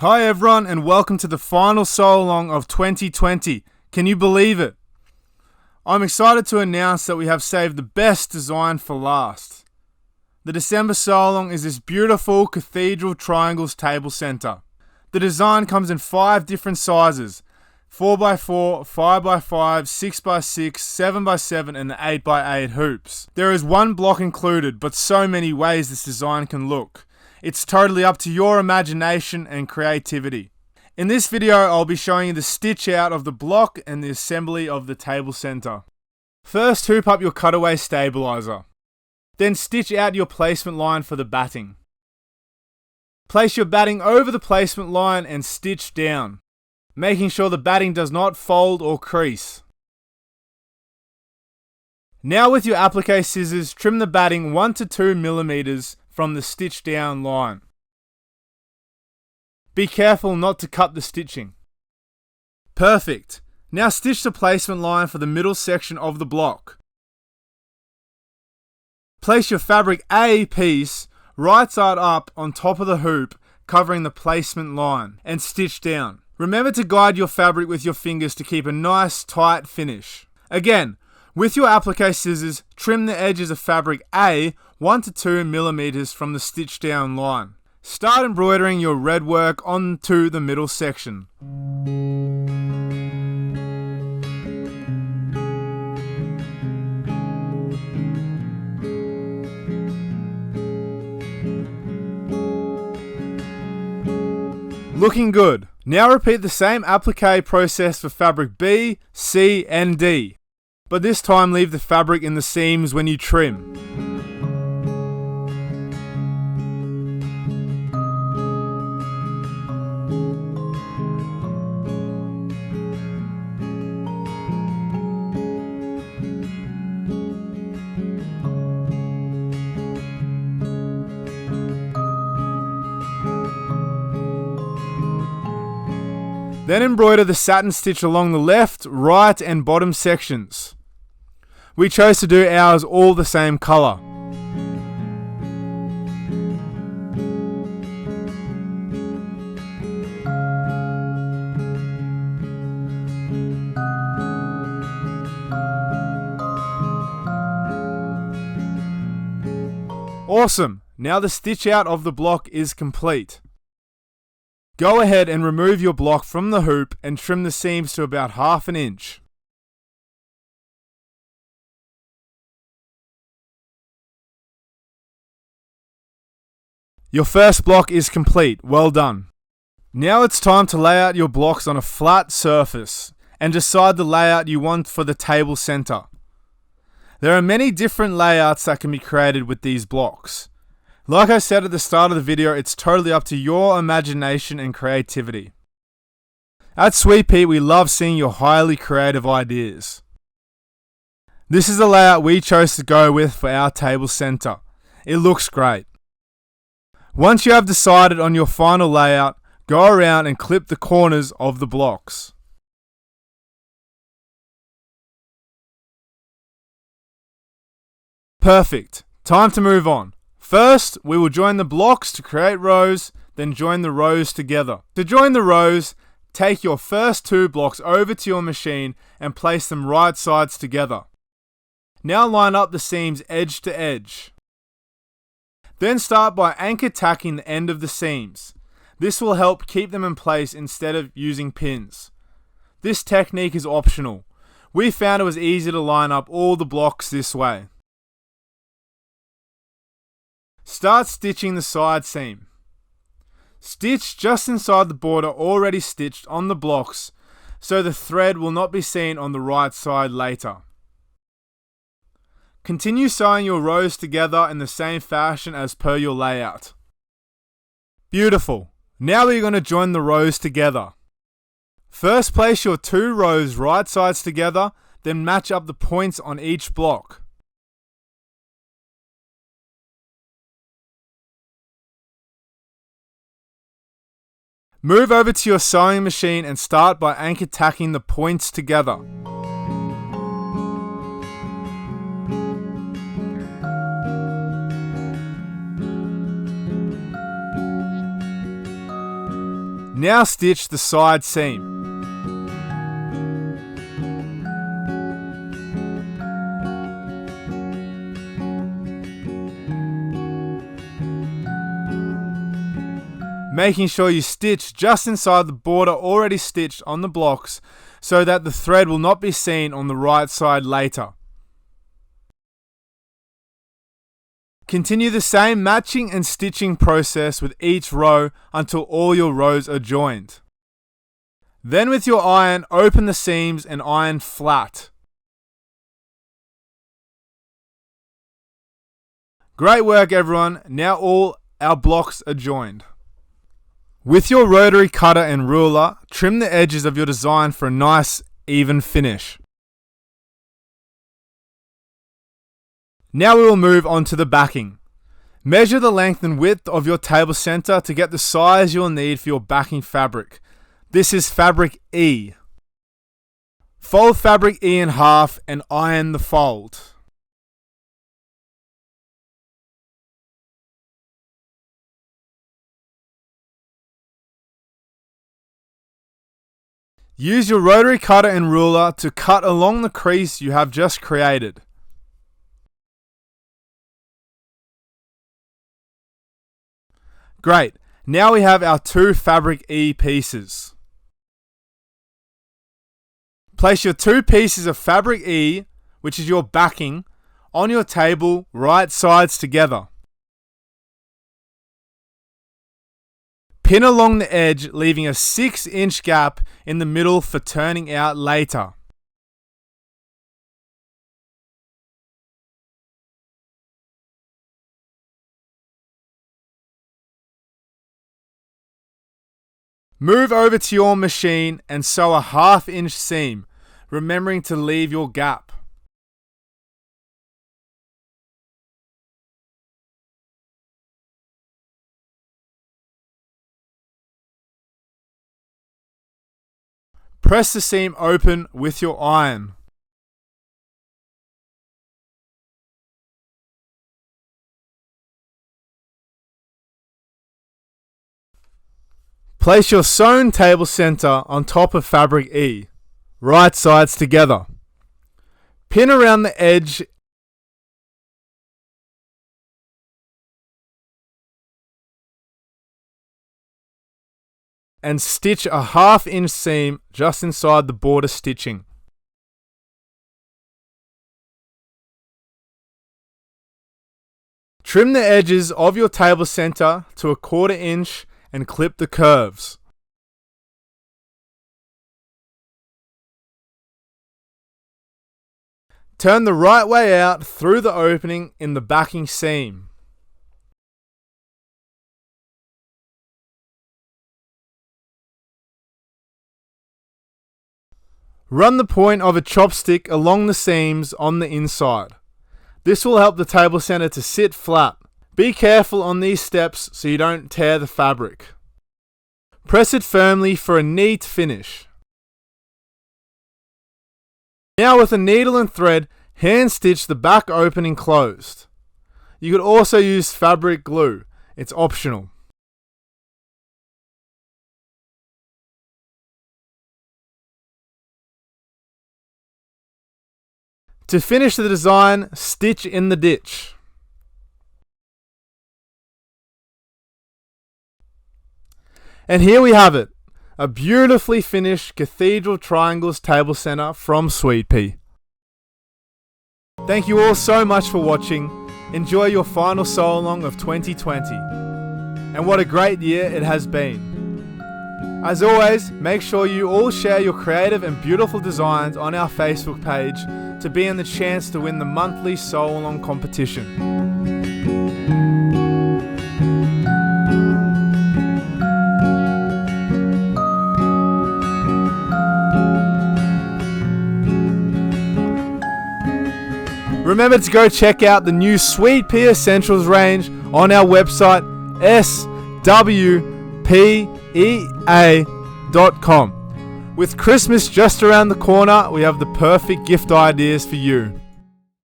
Hi everyone and welcome to the final sew-along of 2020. Can you believe it? I'm excited to announce that we have saved the best design for last. The December sew-along is this beautiful Cathedral Triangles Table Centre. The design comes in 5 different sizes: 4x4, 5x5, 6x6, 7x7 and the 8x8 hoops. There is one block included, but so many ways this design can look. It's totally up to your imagination and creativity. In this video, I'll be showing you the stitch out of the block and the assembly of the table centre. First, hoop up your cutaway stabilizer. Then stitch out your placement line for the batting. Place your batting over the placement line and stitch down, making sure the batting does not fold or crease. Now with your appliqué scissors, trim the batting 1 to 2 millimeters from the stitch down line. Be careful not to cut the stitching. Perfect. Now stitch the placement line for the middle section of the block. Place your fabric A piece right side up on top of the hoop, covering the placement line, and stitch down. Remember to guide your fabric with your fingers to keep a nice tight finish. Again, with your appliqué scissors, trim the edges of fabric A 1 to 2 millimeters from the stitch down line. Start embroidering your red work onto the middle section. Looking good. Now repeat the same appliqué process for fabric B, C and D. But this time leave the fabric in the seams when you trim. Then embroider the satin stitch along the left, right and bottom sections. We chose to do ours all the same colour. Awesome! Now the stitch out of the block is complete. Go ahead and remove your block from the hoop and trim the seams to about 1/2 inch. Your first block is complete, well done. Now it's time to lay out your blocks on a flat surface and decide the layout you want for the table centre. There are many different layouts that can be created with these blocks. Like I said at the start of the video, it's totally up to your imagination and creativity. At Sweet Pea, we love seeing your highly creative ideas. This is the layout we chose to go with for our table centre. It looks great. Once you have decided on your final layout, go around and clip the corners of the blocks. Perfect. Time to move on. First, we will join the blocks to create rows, then join the rows together. To join the rows, take your first 2 blocks over to your machine and place them right sides together. Now line up the seams edge to edge. Then start by anchor tacking the end of the seams. This will help keep them in place instead of using pins. This technique is optional. We found it was easy to line up all the blocks this way. Start stitching the side seam. Stitch just inside the border already stitched on the blocks, so the thread will not be seen on the right side later. Continue sewing your rows together in the same fashion as per your layout. Beautiful. Now we're going to join the rows together. First, place your 2 rows right sides together, then match up the points on each block. Move over to your sewing machine and start by anchor tacking the points together. Now stitch the side seam. Making sure you stitch just inside the border already stitched on the blocks so that the thread will not be seen on the right side later. Continue the same matching and stitching process with each row until all your rows are joined. Then with your iron, open the seams and iron flat. Great work everyone, now all our blocks are joined. With your rotary cutter and ruler, trim the edges of your design for a nice, even finish. Now we will move on to the backing. Measure the length and width of your table center to get the size you'll need for your backing fabric. This is fabric E. Fold fabric E in half and iron the fold. Use your rotary cutter and ruler to cut along the crease you have just created. Great, now we have our two fabric E pieces. Place your two pieces of fabric E, which is your backing, on your table right sides together. Pin along the edge, leaving a 6-inch gap in the middle for turning out later. Move over to your machine and sew a 1/2-inch seam, remembering to leave your gap. Press the seam open with your iron. Place your sewn table center on top of fabric E, right sides together. Pin around the edge and stitch a 1/2-inch seam just inside the border stitching. Trim the edges of your table center to a 1/4 inch and clip the curves. Turn the right way out through the opening in the backing seam. Run the point of a chopstick along the seams on the inside. This will help the table center to sit flat. Be careful on these steps so you don't tear the fabric. Press it firmly for a neat finish. Now with a needle and thread, hand stitch the back opening closed. You could also use fabric glue, it's optional. To finish the design, stitch in the ditch. And here we have it, a beautifully finished Cathedral Triangles Table Centre from Sweet Pea. Thank you all so much for watching. Enjoy your final sew along of 2020. And what a great year it has been. As always, make sure you all share your creative and beautiful designs on our Facebook page to be in the chance to win the monthly sew along competition. Remember to go check out the new Sweet Pea Essentials range on our website swpea.com. With Christmas just around the corner, we have the perfect gift ideas for you.